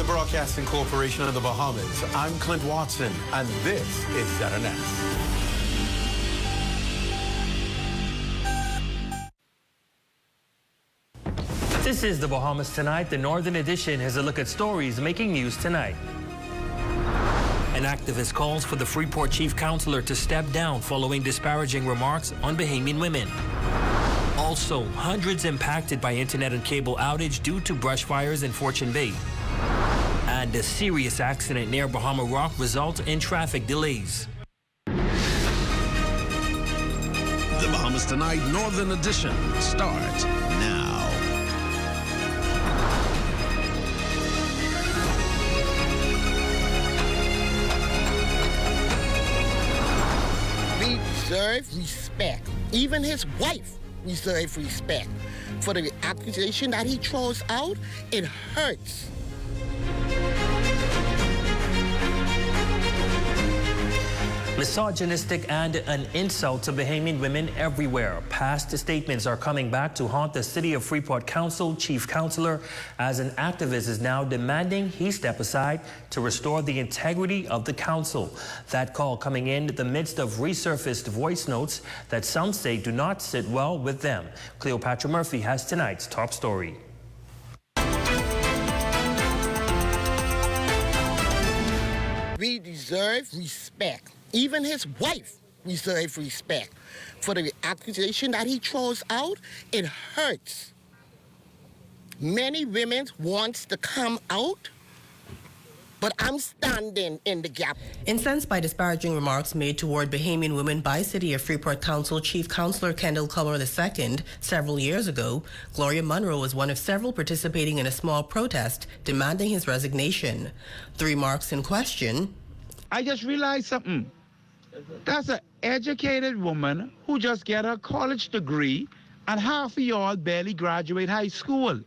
Broadcasting Corporation of the Bahamas. I'm Clint Watson, and this is ZNS. This is the Bahamas Tonight. The Northern Edition has a look at stories making news tonight. An activist calls for the Freeport Chief Councilor to step down following disparaging remarks on Bahamian women. Also, hundreds impacted by internet and cable outage due to brush fires in Fortune Bay. And a serious accident near Bahama Rock results in traffic delays. The Bahamas Tonight Northern Edition starts now. We deserve respect. Even his wife deserves respect. For the accusation that he throws out, it hurts. Misogynistic and an insult to Bahamian women everywhere. Past statements are coming back to haunt the City of Freeport Council Chief Councilor, as an activist is now demanding he step aside to restore the integrity of the council. That call coming in the midst of resurfaced voice notes that some say do not sit well with them. Cleopatra Murphy has tonight's top story. We deserve respect. Even his wife deserves respect. For the accusation that he throws out, it hurts. Many women want to come out, but I'm standing in the gap. Incensed by disparaging remarks made toward Bahamian women by City of Freeport Council Chief Councilor Kendall Culmer II several years ago, Gloria Munro was one of several participating in a small protest demanding his resignation. The remarks in question: I just realized something. That's an educated woman who just get her college degree, and half of y'all barely graduate high school.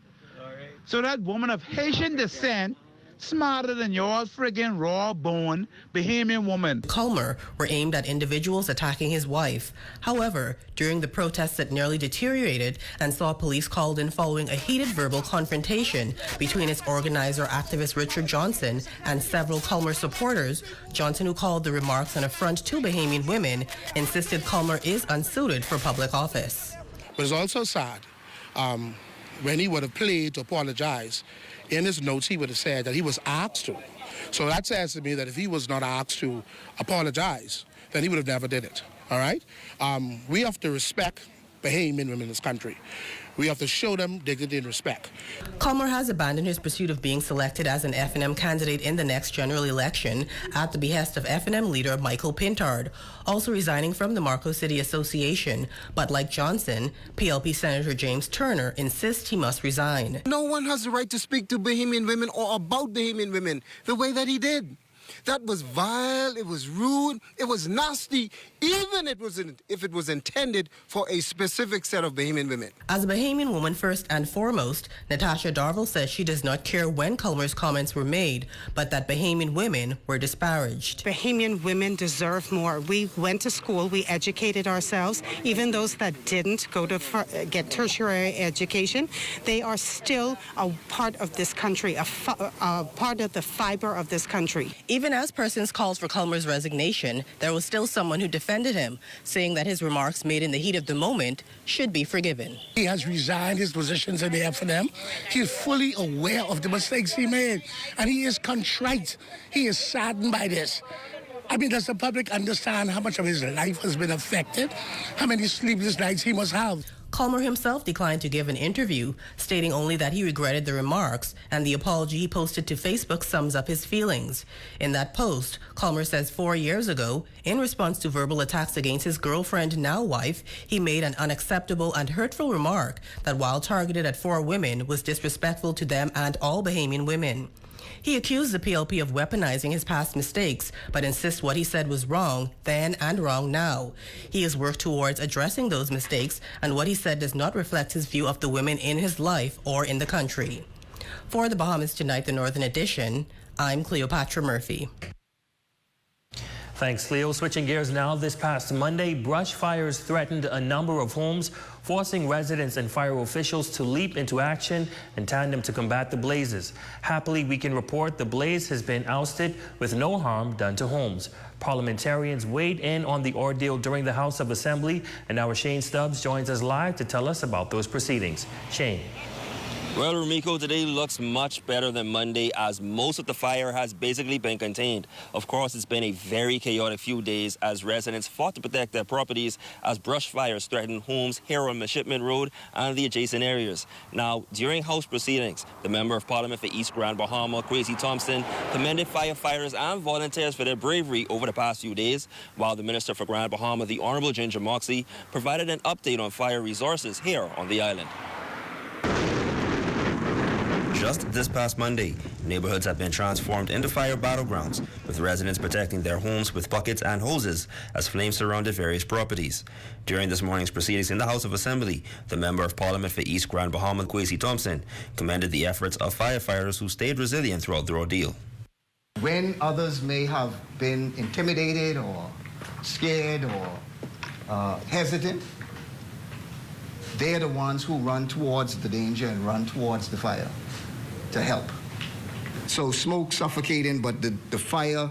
So that woman of Haitian descent, smarter than y'all friggin' raw-born Bahamian woman. Culmer were aimed at individuals attacking his wife. However, during the protests that nearly deteriorated and saw police called in following a heated verbal confrontation between its organizer, activist Richard Johnson, and several Culmer supporters, Johnson, who called the remarks an affront to Bahamian women, insisted Culmer is unsuited for public office. But it's also sad when he would have played to apologize. In his notes, he would have said that he was asked to. So that says to me that if he was not asked to apologize, then he would have never did it, all right? We have to respect Bahamian women in this country. We have to show them dignity and respect. Culmer has abandoned his pursuit of being selected as an F&M candidate in the next general election at the behest of F&M leader Michael Pintard, also resigning from the Marco City Association. But like Johnson, PLP Senator James Turner insists he must resign. No one has the right to speak to Bahamian women or about Bahamian women the way that he did. That was vile, it was rude, it was nasty, even if it was intended for a specific set of Bahamian women. As a Bahamian woman first and foremost, Natasha Darville says she does not care when Culmer's comments were made, but that Bahamian women were disparaged. Bahamian women deserve more. We went to school, we educated ourselves. Even those that didn't go to get tertiary education, they are still a part of this country, a part of the fiber of this country. Even as persons called for Culmer's resignation, there was still someone who defended him, saying that his remarks made in the heat of the moment should be forgiven. He has resigned his positions in the F&M. He is fully aware of the mistakes he made, and he is contrite. He is saddened by this. I mean, does the public understand how much of his life has been affected? How many sleepless nights he must have? Culmer himself declined to give an interview, stating only that he regretted the remarks, and the apology he posted to Facebook sums up his feelings. In that post, Culmer says 4 years ago, in response to verbal attacks against his girlfriend, now wife, he made an unacceptable and hurtful remark that, while targeted at 4 women, was disrespectful to them and all Bahamian women. He accused the PLP of weaponizing his past mistakes, but insists what he said was wrong then and wrong now. He has worked towards addressing those mistakes, and what he said does not reflect his view of the women in his life or in the country. For the Bahamas Tonight, the Northern Edition, I'm Cleopatra Murphy. Thanks, Cleo. Switching gears now, this past Monday, brush fires threatened a number of homes forcing residents and fire officials to leap into action in tandem to combat the blazes. Happily, we can report the blaze has been ousted with no harm done to homes. Parliamentarians weighed in on the ordeal during the House of Assembly, and our Shane Stubbs joins us live to tell us about those proceedings. Shane. Well, Rumiko, today looks much better than Monday as most of the fire has basically been contained. Of course, it's been a very chaotic few days as residents fought to protect their properties as brush fires threatened homes here on Midshipman Road and the adjacent areas. Now, during House proceedings, the Member of Parliament for East Grand Bahama, Kwesi Thompson, commended firefighters and volunteers for their bravery over the past few days, while the Minister for Grand Bahama, the Honourable Ginger Moxey, provided an update on fire resources here on the island. Just this past Monday, neighborhoods have been transformed into fire battlegrounds, with residents protecting their homes with buckets and hoses as flames surrounded various properties. During this morning's proceedings in the House of Assembly, the Member of Parliament for East Grand Bahama, Kwesi Thompson, commended the efforts of firefighters who stayed resilient throughout the ordeal. When others may have been intimidated or scared or hesitant, they're the ones who run towards the danger and run towards the fire to help. So smoke suffocating, but the fire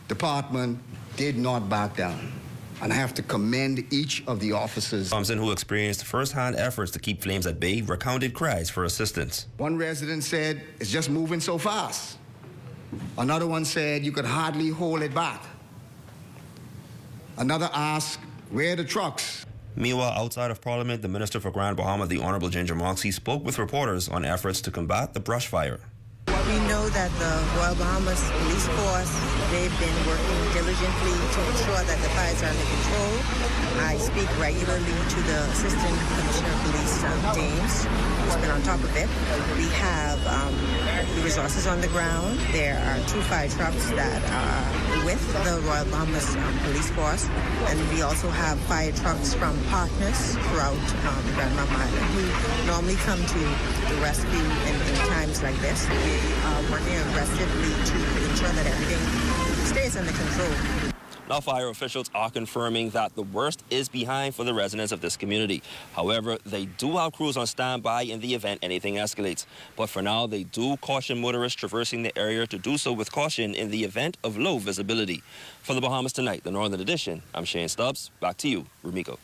department did not back down. And I have to commend each of the officers. Thompson, who experienced first-hand efforts to keep flames at bay, recounted cries for assistance. One resident said, "It's just moving so fast." Another one said, "You could hardly hold it back." Another asked, "Where are the trucks?" Meanwhile, outside of Parliament, the Minister for Grand Bahama, the Honourable Ginger Moxey, spoke with reporters on efforts to combat the brush fire. We know that the Royal Bahamas Police Force, they've been working diligently to ensure that the fires are under control. I speak regularly to the Assistant Commissioner of Police, James, who's been on top of it. We have the resources on the ground. There are 2 fire trucks that are with the Royal Bahamas Police Force, and we also have fire trucks from partners throughout the Grand Bahama Island who normally come to the rescue in times like this. We are working aggressively to ensure that everything stays under control. Now, fire officials are confirming that the worst is behind for the residents of this community. However, they do have crews on standby in the event anything escalates. But for now, they do caution motorists traversing the area to do so with caution in the event of low visibility. For the Bahamas Tonight, the Northern Edition, I'm Shane Stubbs. Back to you, Rumiko.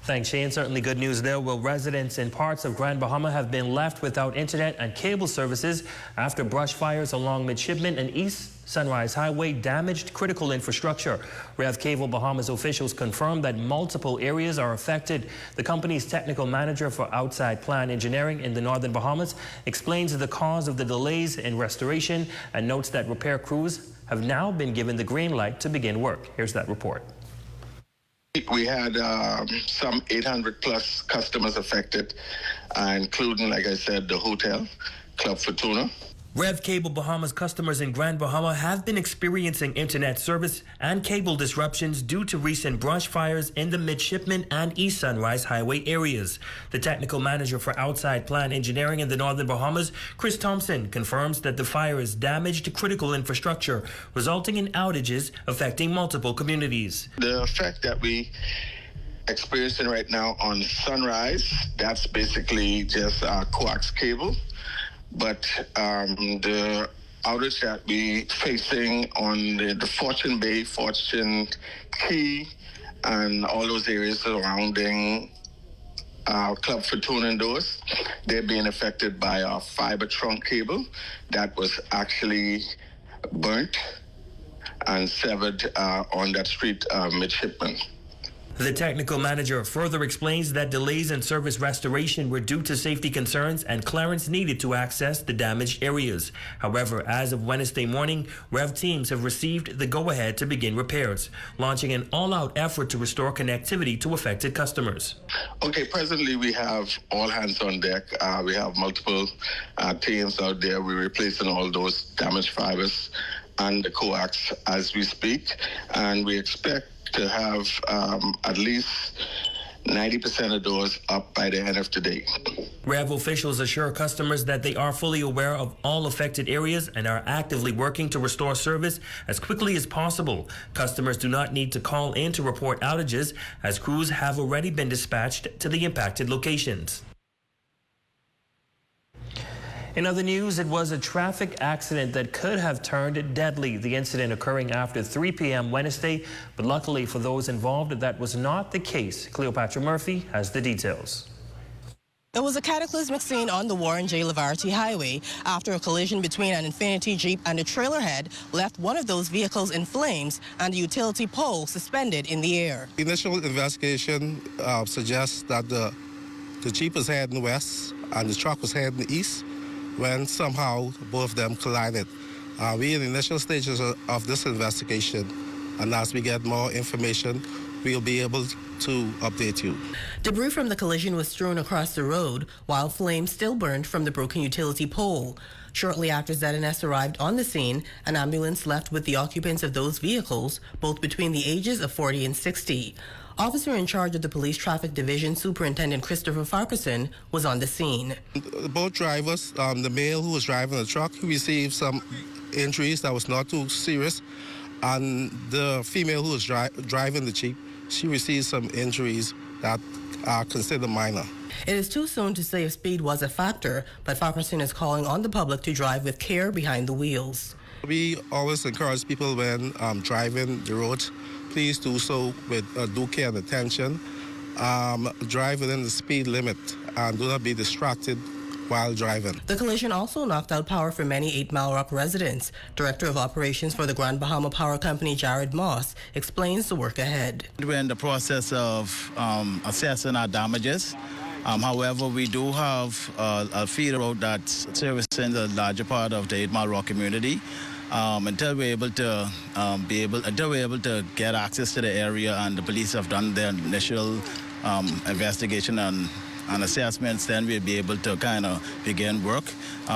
Thanks, Shane. Certainly good news there. Well, residents in parts of Grand Bahama have been left without internet and cable services after brush fires along Midshipman and East Sunrise Highway damaged critical infrastructure. Rev Cable Bahamas officials confirmed that multiple areas are affected. The company's technical manager for outside plant engineering in the Northern Bahamas explains the cause of the delays in restoration and notes that repair crews have now been given the green light to begin work. Here's that report. We had some 800 plus customers affected, including, like I said, the hotel, Club Fortuna. Rev Cable Bahamas customers in Grand Bahama have been experiencing internet service and cable disruptions due to recent brush fires in the Midshipman and East Sunrise Highway areas. The technical manager for outside plant engineering in the Northern Bahamas, Chris Thompson, confirms that the fires damaged critical infrastructure, resulting in outages affecting multiple communities. The effect that we experiencing right now on Sunrise, that's basically just coax cable. But the outage that we facing on the Fortune Bay, Fortune Key, and all those areas surrounding Club Fortuna and those, they're being affected by a fiber trunk cable that was actually burnt and severed on that street, Midshipman. The technical manager further explains that delays in service restoration were due to safety concerns and clearance needed to access the damaged areas. However, as of Wednesday morning, REV teams have received the go-ahead to begin repairs, launching an all-out effort to restore connectivity to affected customers. Okay, presently we have all hands on deck. We have multiple teams out there. We're replacing all those damaged fibers and the coax as we speak, and we expect to have at least 90% of those up by the end of today. REV officials assure customers that they are fully aware of all affected areas and are actively working to restore service as quickly as possible. Customers do not need to call in to report outages, as crews have already been dispatched to the impacted locations. In other news, it was a traffic accident that could have turned deadly. The incident occurring after 3 p.m. Wednesday, but luckily for those involved, that was not the case. Cleopatra Murphy has the details. It was a cataclysmic scene on the Warren J. Lavarty Highway after a collision between an Infiniti Jeep and a trailer head left one of those vehicles in flames and a utility pole suspended in the air. Initial investigation suggests that the Jeep was heading west and the truck was heading east when somehow both of them collided. We're in the initial stages of this investigation, and as we get more information, we'll be able to update you. Debris from the collision was strewn across the road, while flames still burned from the broken utility pole. Shortly after ZNS arrived on the scene, an ambulance left with the occupants of those vehicles, both between the ages of 40 and 60. Officer in charge of the Police Traffic Division, Superintendent Christopher Farquharson, was on the scene. Both drivers, the male who was driving the truck, received some injuries that was not too serious, and the female who was driving the Jeep, she received some injuries that are considered minor. It is too soon to say if speed was a factor, but Farquharson is calling on the public to drive with care behind the wheels. We always encourage people when driving the roads, please do so with due care and attention. Drive within the speed limit and do not be distracted while driving. The collision also knocked out power for many 8 Mile Rock residents. Director of Operations for the Grand Bahama Power Company, Jared Moss, explains the work ahead. We're in the process of assessing our damages. However, we do have a feeder road that's servicing the larger part of the 8 Mile Rock community. Until we're able to get access to the area, and the police have done their initial investigation and assessments, then we'll be able to kind of begin work.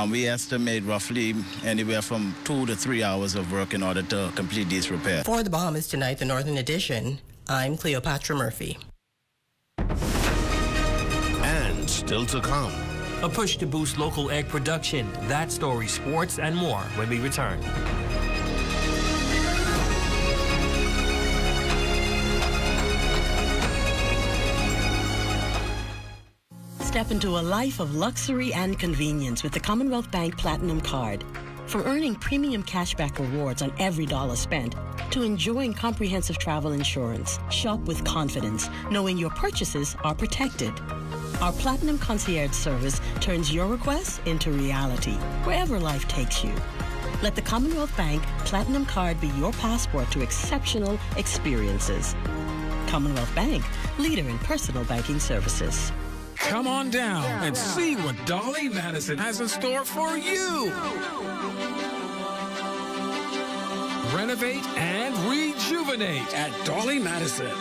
We estimate roughly anywhere from 2 to 3 hours of work in order to complete these repairs. For the Bahamas Tonight, the Northern Edition, I'm Cleopatra Murphy. And still to come. A push to boost local egg production. That story, sports, and more when we return. Step into a life of luxury and convenience with the Commonwealth Bank Platinum Card. From earning premium cashback rewards on every dollar spent to enjoying comprehensive travel insurance, shop with confidence, knowing your purchases are protected. Our Platinum Concierge service turns your requests into reality, wherever life takes you. Let the Commonwealth Bank Platinum Card be your passport to exceptional experiences. Commonwealth Bank, leader in personal banking services. Come on down and see what Dolly Madison has in store for you. Renovate and rejuvenate at Dolly Madison.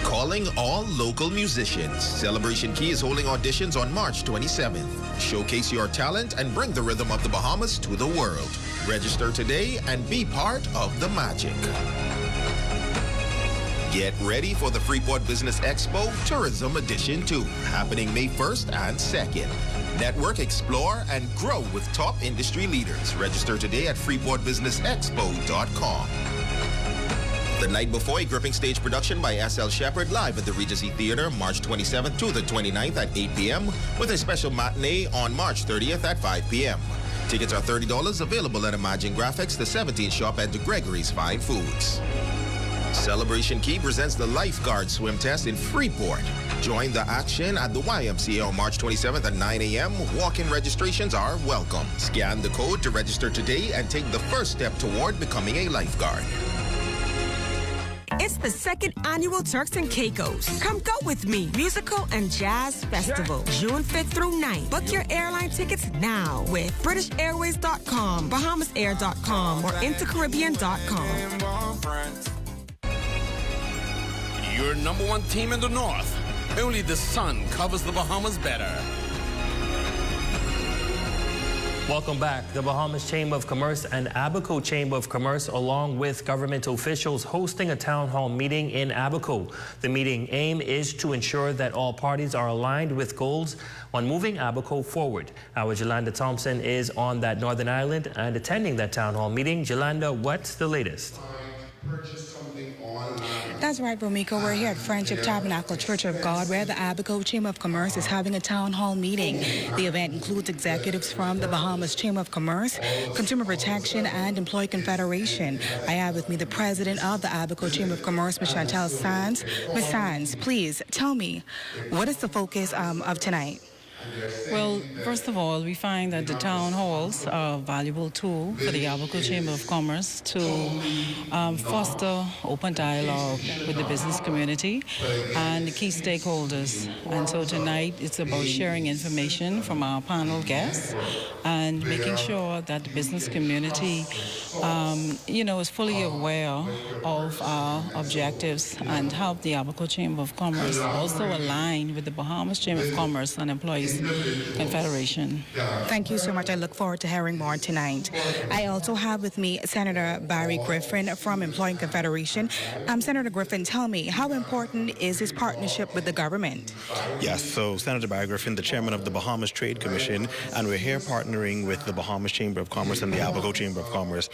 Calling all local musicians. Celebration Key is holding auditions on March 27th. Showcase your talent and bring the rhythm of the Bahamas to the world. Register today and be part of the magic. Get ready for the Freeport Business Expo Tourism Edition 2, happening May 1st and 2nd. Network, explore, and grow with top industry leaders. Register today at freeportbusinessexpo.com. The night before, a gripping stage production by S.L. Shepard live at the Regency Theater, March 27th to the 29th at 8 p.m. with a special matinee on March 30th at 5 p.m. Tickets are $30, available at Imagine Graphics, the 17th shop at the Gregory's Fine Foods. Celebration Key presents the Lifeguard Swim Test in Freeport. Join the action at the YMCA on March 27th at 9 a.m. Walk-in registrations are welcome. Scan the code to register today and take the first step toward becoming a lifeguard. It's the 2nd annual Turks and Caicos. Come go with me. Musical and Jazz Festival, June 5th through 9th. Book your airline tickets now with BritishAirways.com, BahamasAir.com, or InterCaribbean.com. Your #1 team in the North. Only the sun covers the Bahamas better. Welcome back. The Bahamas Chamber of Commerce and Abaco Chamber of Commerce, along with government officials, hosting a town hall meeting in Abaco. The meeting aim is to ensure that all parties are aligned with goals on moving Abaco forward. Our Jolanda Thompson is on that northern island and attending that town hall meeting. Jolanda, what's the latest? That's right, Romiko. We're here at Friendship Tabernacle Church of God, where the Abaco Chamber of Commerce is having a town hall meeting. The event includes executives from the Bahamas Chamber of Commerce, Consumer Protection, and Employee Confederation. I have with me the president of the Abaco Chamber of Commerce, Ms. Chantal Sands. Ms. Sands, please tell me, what is the focus of tonight? Well, first of all, we find that the town halls are a valuable tool for the Abaco Chamber of Commerce to foster open dialogue with the business community and the key stakeholders. And so tonight it's about sharing information from our panel guests and making sure that the business community, is fully aware of our objectives and help the Abaco Chamber of Commerce also align with the Bahamas Chamber of Commerce and Employees Confederation. Thank you so much. I look forward to hearing more tonight. I also have with me Senator Barry Griffin from Employee Confederation. Senator Griffin, tell me, how important is this partnership with the government? Yes, so Senator Barry Griffin, the chairman of the Bahamas Trade Commission, and we're here partnering with the Bahamas Chamber of Commerce and the Abaco Chamber of Commerce.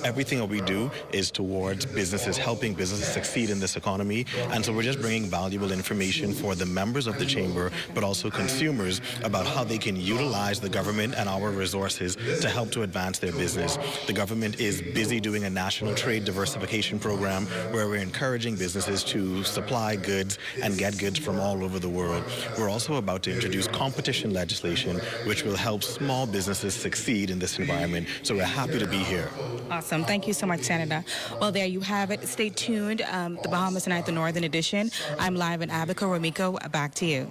Everything that we do is towards businesses, helping businesses succeed in this economy, and so we're just bringing valuable information for the members of the chamber, but also consumers about how they can utilize the government and our resources to help to advance their business. The government is busy doing a national trade diversification program where we're encouraging businesses to supply goods and get goods from all over the world. We're also about to introduce competition legislation, which will help small businesses succeed in this environment. So we're happy to be here. Awesome. Thank you so much, Senator. Well, there you have it. Stay tuned. The Bahamas Tonight, the Northern Edition. I'm live in Abaco. Romiko, back to you.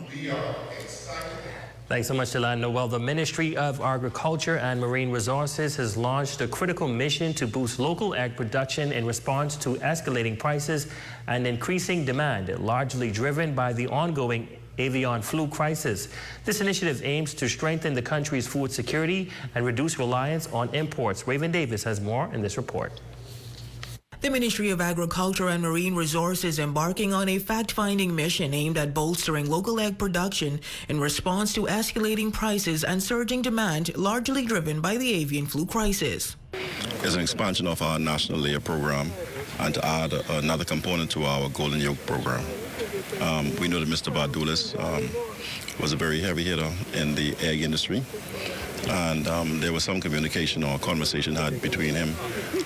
Thanks so much, Yolanda. Well, the Ministry of Agriculture and Marine Resources has launched a critical mission to boost local egg production in response to escalating prices and increasing demand, largely driven by the ongoing avian flu crisis. This initiative aims to strengthen the country's food security and reduce reliance on imports. Raven Davis has more in this report. The Ministry of Agriculture and Marine Resources embarking on a fact-finding mission aimed at bolstering local egg production in response to escalating prices and surging demand, largely driven by the avian flu crisis. It's an expansion of our national layer program and to add another component to our Golden Yoke program. We know that Mr. Bardulis was a very heavy hitter in the egg industry. And there was some communication or conversation had between him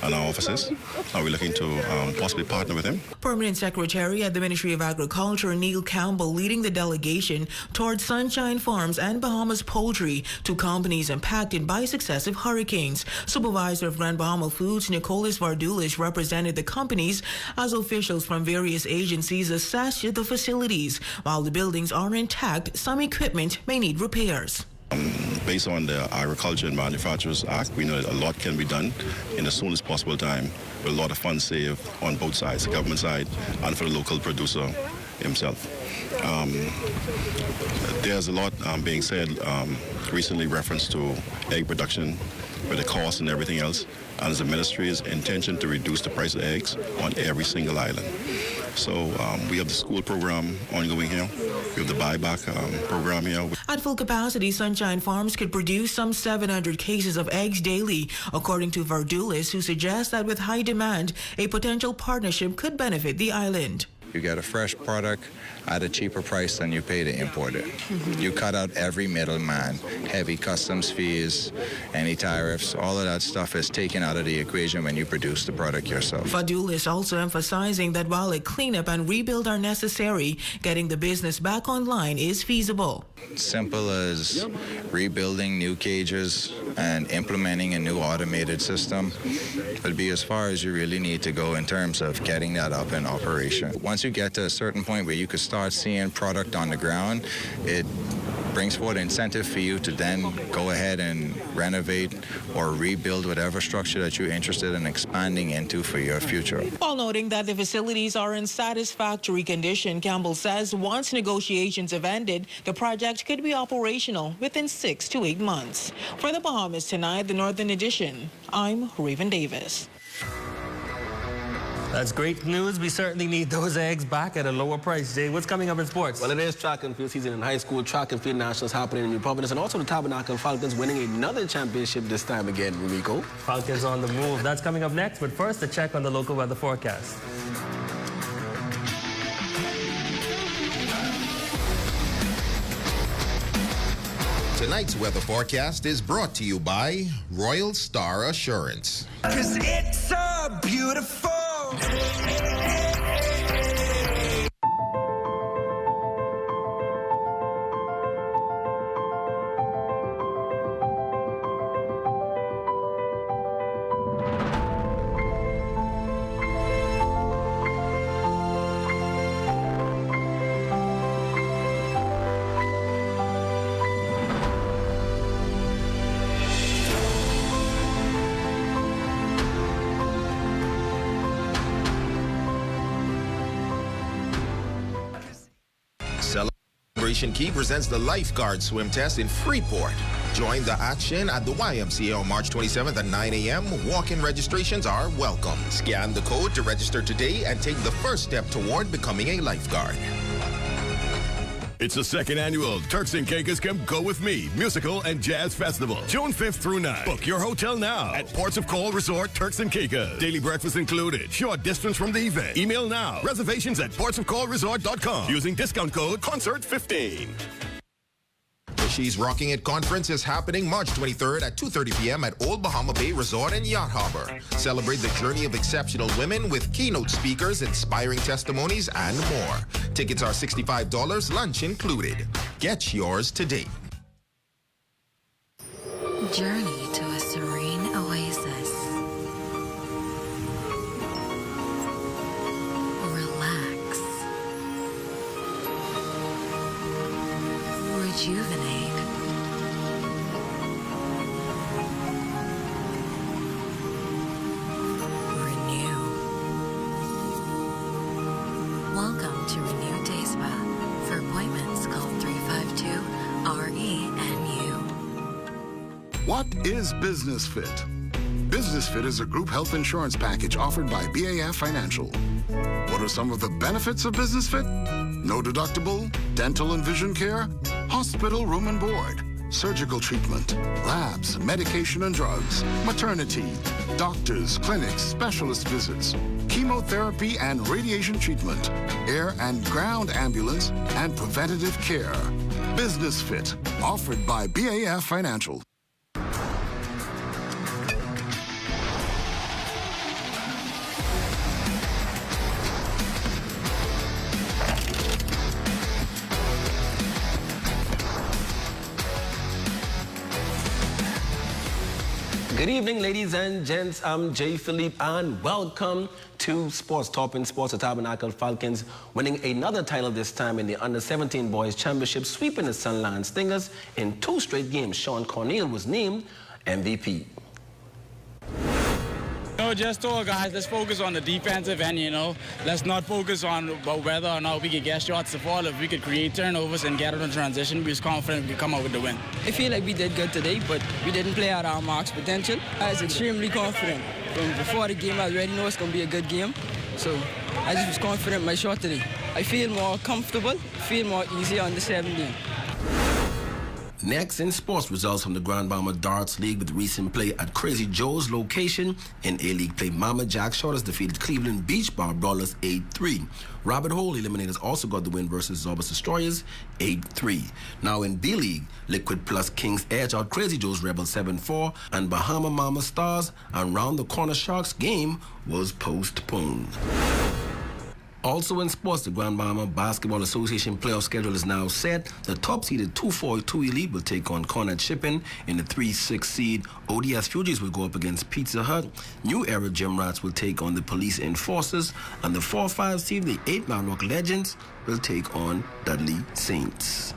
and our offices. Are we looking to possibly partner with him? Permanent Secretary at the Ministry of Agriculture, Neil Campbell, leading the delegation towards Sunshine Farms and Bahamas Poultry, two companies impacted by successive hurricanes. Supervisor of Grand Bahama Foods, Nicholas Vardulis, represented the companies as officials from various agencies assessed the facilities. While the buildings are intact, some equipment may need repairs. Based on the Agriculture and Manufacturers Act, we know that a lot can be done in the soonest possible time with a lot of funds saved on both sides, the government side and for the local producer himself. There's a lot being said recently reference to egg production with the cost and everything else, and it's the ministry's intention to reduce the price of eggs on every single island. So we have the school program ongoing here. We have the buyback program here. At full capacity, Sunshine Farms could produce some 700 cases of eggs daily, according to Vardulis, who suggests that with high demand, a potential partnership could benefit the island. You get a fresh product at a cheaper price than you pay to import it. You cut out every middleman, heavy customs fees, any tariffs, all of that stuff is taken out of the equation when you produce the product yourself. Vardulis also emphasizing that while a cleanup and rebuild are necessary, getting the business back online is feasible. Simple as rebuilding new cages and implementing a new automated system would be as far as you really need to go in terms of getting that up in operation. Once you get to a certain point where you could start seeing product on the ground, it brings forward incentive for you to then go ahead and renovate or rebuild whatever structure that you're interested in expanding into for your future. While noting that the facilities are in satisfactory condition, Campbell says once negotiations have ended, the project could be operational within 6 to 8 months. For the Bahamas Tonight, the Northern Edition, I'm Raven Davis. That's great news. We certainly need those eggs back at a lower price. Jay, what's coming up in sports? Well, it is track and field season in high school. Track and field nationals happening in New Providence, and also the Tabernacle Falcons winning another championship this time again, Rumiko. Falcons on the move. That's coming up next, but first, a check on the local weather forecast. Tonight's weather forecast is brought to you by Royal Star Assurance. 'Cause it's so beautiful. Celebration Key presents the Lifeguard Swim Test in Freeport. Join the action at the YMCA on March 27th at 9 a.m. Walk-in registrations are welcome. Scan the code to register today and take the first step toward becoming a lifeguard. It's the second annual Turks and Caicos Come Go With Me Musical and Jazz Festival, June 5th through 9th. Book your hotel now at Ports of Call Resort, Turks and Caicos. Daily breakfast included. Short distance from the event. Email now. Reservations at portsofcallresort.com using discount code CONCERT15. The She's Rocking It conference is happening March 23rd at 2:30 p.m. at Old Bahama Bay Resort and Yacht Harbor. Celebrate the journey of exceptional women with keynote speakers, inspiring testimonies, and more. Tickets are $65, lunch included. Get yours today. Journey to a serene oasis. Relax. Rejuvenate. Renew. Welcome to Renew Day Spa. For appointments, call 352-RENU. What is Business Fit? Business Fit is a group health insurance package offered by BAF Financial. What are some of the benefits of Business Fit? No deductible, dental and vision care, hospital room and board, surgical treatment, labs, medication and drugs, maternity, doctors, clinics, specialist visits, chemotherapy and radiation treatment, air and ground ambulance, and preventative care. Business Fit, offered by BAF Financial. Good evening, ladies and gents. I'm Jay Philippe, and welcome to Sports Topping Sports. The Tabernacle Falcons winning another title, this time in the Under-17 Boys Championship, sweeping the Sunland Stingers in 2 straight games. Sean Cornell was named MVP. Just told guys, let's focus on the defensive end, Let's not focus on whether or not we could get shots to fall. If we could create turnovers and get out in transition, we was confident we could come out with the win. I feel like we did good today, but we didn't play out our max potential. I was extremely confident. From before the game, I already know it's going to be a good game. So I just was confident in my shot today. I feel more comfortable, feel more easy on the 7th game. Next in sports, results from the Grand Bahama Darts League with recent play at Crazy Joe's location. In A-League play, Mama Jack Shorters defeated Cleveland Beach Bar Brawlers 8-3. Rabbit Hole Eliminators also got the win versus Zorbas Destroyers 8-3. Now in B-League, Liquid Plus Kings edge out Crazy Joe's Rebels 7-4, and Bahama Mama Stars and Round the Corner Sharks game was postponed. Also in sports, the Grand Bahama Basketball Association playoff schedule is now set. The top-seeded 2-4-2 Elite will take on Cornet Shipping. In the 3-6 seed, ODS Fugees will go up against Pizza Hut. New Era Gym Rats will take on the Police Enforcers. And the 4-5 seed, the 8 Mount Rock Legends, will take on Dudley Saints.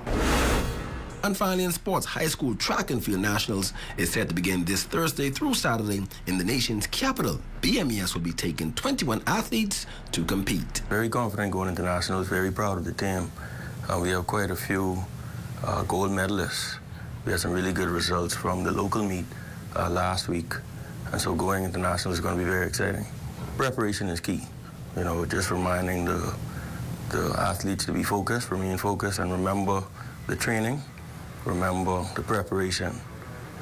And finally, in sports, high school track and field nationals is set to begin this Thursday through Saturday in the nation's capital. BMES will be taking 21 athletes to compete. Very confident going into nationals, very proud of the team. We have quite a few gold medalists. We had some really good results from the local meet last week. And so going into nationals is going to be very exciting. Preparation is key. You know, just reminding the athletes to be focused, remain focused, and remember the training, remember the preparation,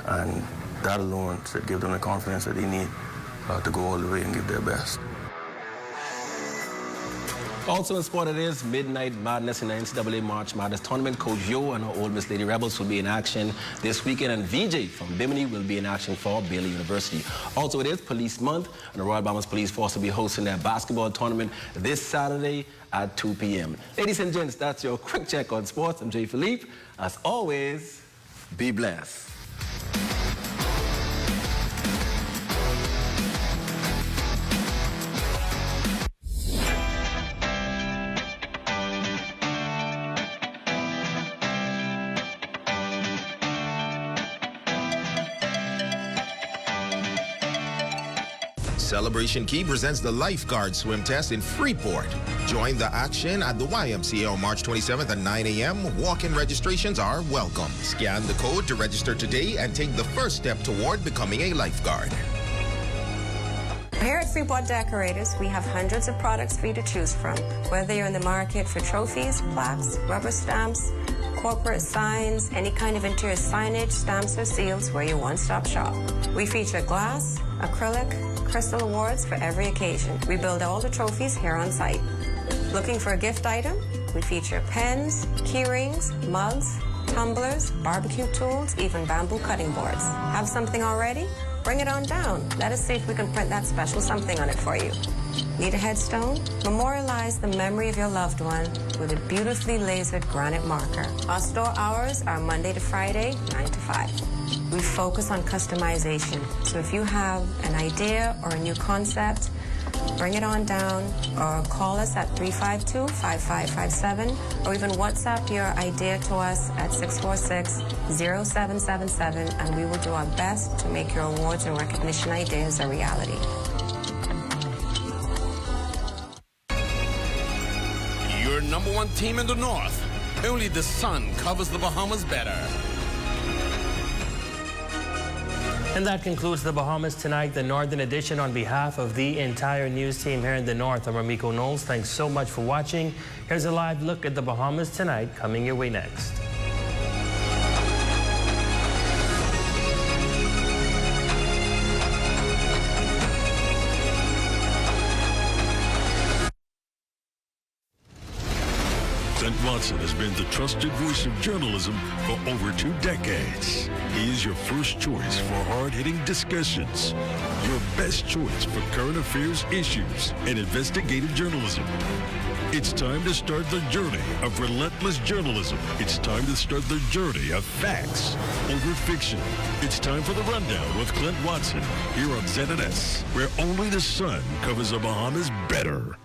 and that alone should give them the confidence that they need to go all the way and give their best. Also in sport, it is Midnight Madness in the NCAA March Madness tournament. Coach Yo and her Ole Miss Lady Rebels will be in action this weekend, and VJ from Bimini will be in action for Baylor University. Also, it is Police Month, and the Royal Bahamas Police Force will be hosting their basketball tournament this Saturday at 2 p.m. Ladies and gents, that's your quick check on sports. I'm Jay Philippe. As always, be blessed. Celebration Key presents the Lifeguard Swim Test in Freeport. Join the action at the YMCA on March 27th at 9 a.m. Walk-in registrations are welcome. Scan the code to register today and take the first step toward becoming a lifeguard. Here at Freeport Decorators, we have hundreds of products for you to choose from. Whether you're in the market for trophies, plaques, rubber stamps, corporate signs, any kind of interior signage, stamps, or seals, we're your one-stop shop. We feature glass, acrylic, crystal awards for every occasion. We build all the trophies here on site. Looking for a gift item? We feature pens, key rings, mugs, tumblers, barbecue tools, even bamboo cutting boards. Have something already? Bring it on down. Let us see if we can print that special something on it for you. Need a headstone? Memorialize the memory of your loved one with a beautifully lasered granite marker. Our store hours are Monday to Friday, 9 to 5. We focus on customization. So if you have an idea or a new concept, bring it on down or call us at 352-5557 or even WhatsApp your idea to us at 646-0777 and we will do our best to make your awards and recognition ideas a reality. Your number one team in the North. Only the sun covers the Bahamas better. And that concludes the Bahamas Tonight, the Northern Edition. On behalf of the entire news team here in the North, I'm Ramiko Knowles. Thanks so much for watching. Here's a live look at the Bahamas Tonight coming your way next. Clint Watson has been the trusted voice of journalism for over 2 decades. He is your first choice for hard-hitting discussions, your best choice for current affairs issues and investigative journalism. It's time to start the journey of relentless journalism. It's time to start the journey of facts over fiction. It's time for the Rundown with Clint Watson here on ZNS, where only the sun covers the Bahamas better.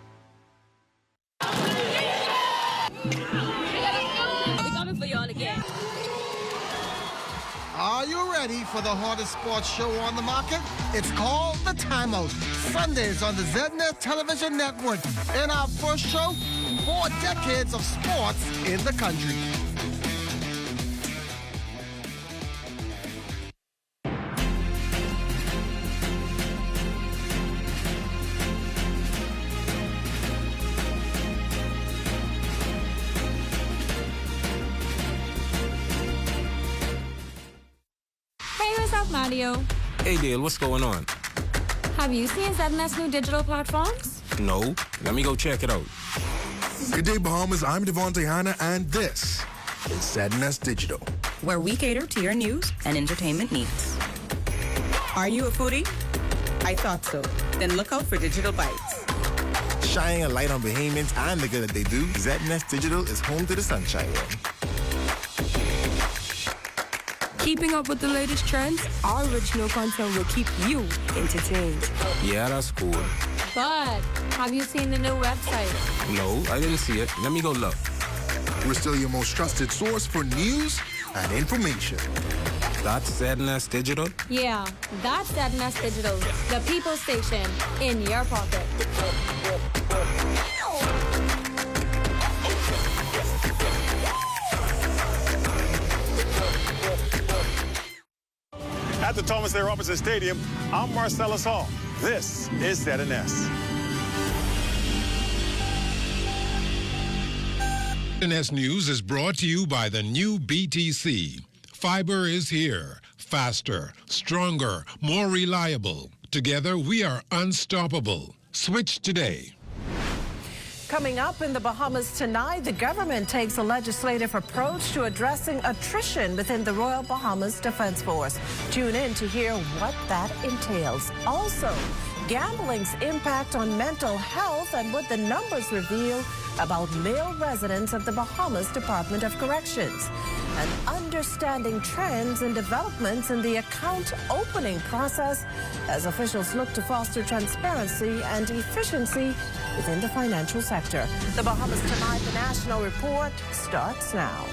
Are you ready for the hardest sports show on the market? It's called The Timeout, Sundays on the ZNS Television Network. In our first show, 4 decades of sports in the country. Mario. Hey Dale, what's going on? Have you seen ZNS new digital platforms? No. Let me go check it out. Good day, Bahamas. I'm Devontae Hanna, and this is ZNS Digital, where we cater to your news and entertainment needs. Are you a foodie? I thought so. Then look out for Digital Bites. Shining a light on Bahamians and the good that they do, ZNS Digital is home to the sunshine one. Keeping up with the latest trends, our original content will keep you entertained. Yeah, that's cool. But have you seen the new website? No, I didn't see it. Let me go look. We're still your most trusted source for news, and information. That's ZNS Digital? Yeah, that's ZNS Digital, the people station in your pocket. At the Thomas A. Robinson Stadium, I'm Marcellus Hall. This is ZNS. ZNS News is brought to you by the new BTC. Fiber is here. Faster, stronger, more reliable. Together, we are unstoppable. Switch today. Coming up in the Bahamas tonight, the government takes a legislative approach to addressing attrition within the Royal Bahamas Defense Force. Tune in to hear what that entails. Also, gambling's impact on mental health and what the numbers reveal about male residents of the Bahamas Department of Corrections. And understanding trends and developments in the account opening process as officials look to foster transparency and efficiency within the financial sector. The Bahamas Tonight, the National Report, starts now.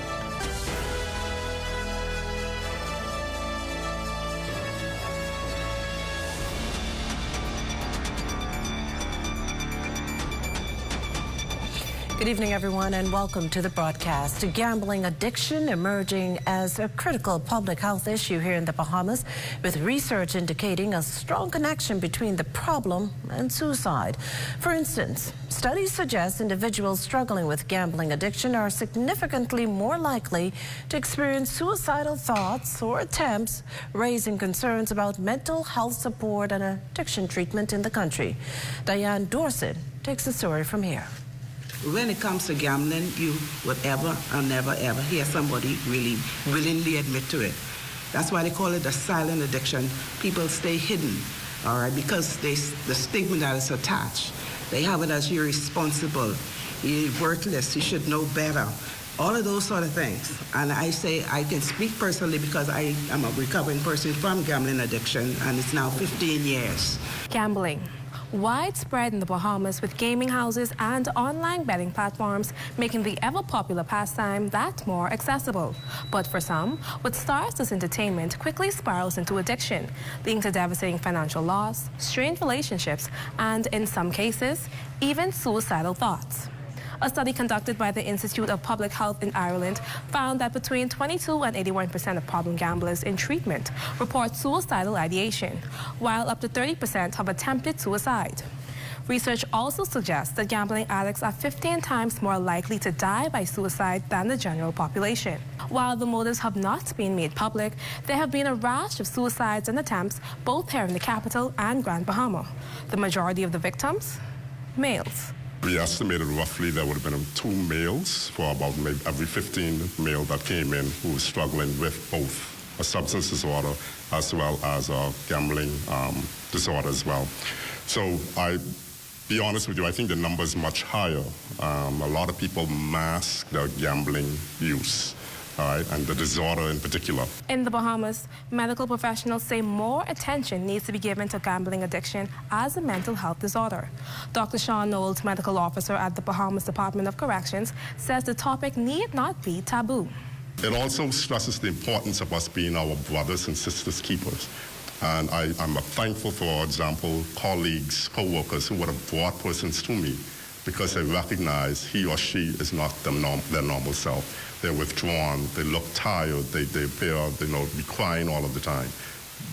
Good evening, everyone, and welcome to the broadcast. Gambling addiction emerging as a critical public health issue here in the Bahamas, with research indicating a strong connection between the problem and suicide. For instance, studies suggest individuals struggling with gambling addiction are significantly more likely to experience suicidal thoughts or attempts, raising concerns about mental health support and addiction treatment in the country. Diane Dorset takes the story from here. When it comes to gambling, you would ever and never ever hear somebody really willingly admit to it. That's why they call it a silent addiction. People stay hidden, all right, because the stigma that is attached. They have it as you're irresponsible, you're worthless, you should know better. All of those sort of things. And I say I can speak personally because I am a recovering person from gambling addiction, and it's now 15 years. Gambling. Widespread in the Bahamas, with gaming houses and online betting platforms making the ever-popular pastime that more accessible. But for some, what starts as entertainment quickly spirals into addiction, leading to devastating financial loss, strained relationships, and in some cases, even suicidal thoughts. A study conducted by the Institute of Public Health in Ireland found that between 22 and 81% of problem gamblers in treatment report suicidal ideation, while up to 30% have attempted suicide. Research also suggests that gambling addicts are 15 times more likely to die by suicide than the general population. While the motives have not been made public, there have been a rash of suicides and attempts both here in the capital and Grand Bahama. The majority of the victims, males. We estimated roughly there would have been 2 males for about maybe every 15 male that came in who was struggling with both a substance disorder as well as a gambling disorder as well. So I be honest with you, I think the number is much higher. A lot of people mask their gambling use. And the disorder in particular. In the Bahamas, medical professionals say more attention needs to be given to gambling addiction as a mental health disorder. Dr. Sean Knowles, medical officer at the Bahamas Department of Corrections, says the topic need not be taboo. It also stresses the importance of us being our brothers and sisters keepers. And I'm thankful, for example, colleagues, co-workers who would have brought persons to me because they recognize he or she is not their normal self. They're withdrawn, they look tired, they appear, be crying all of the time.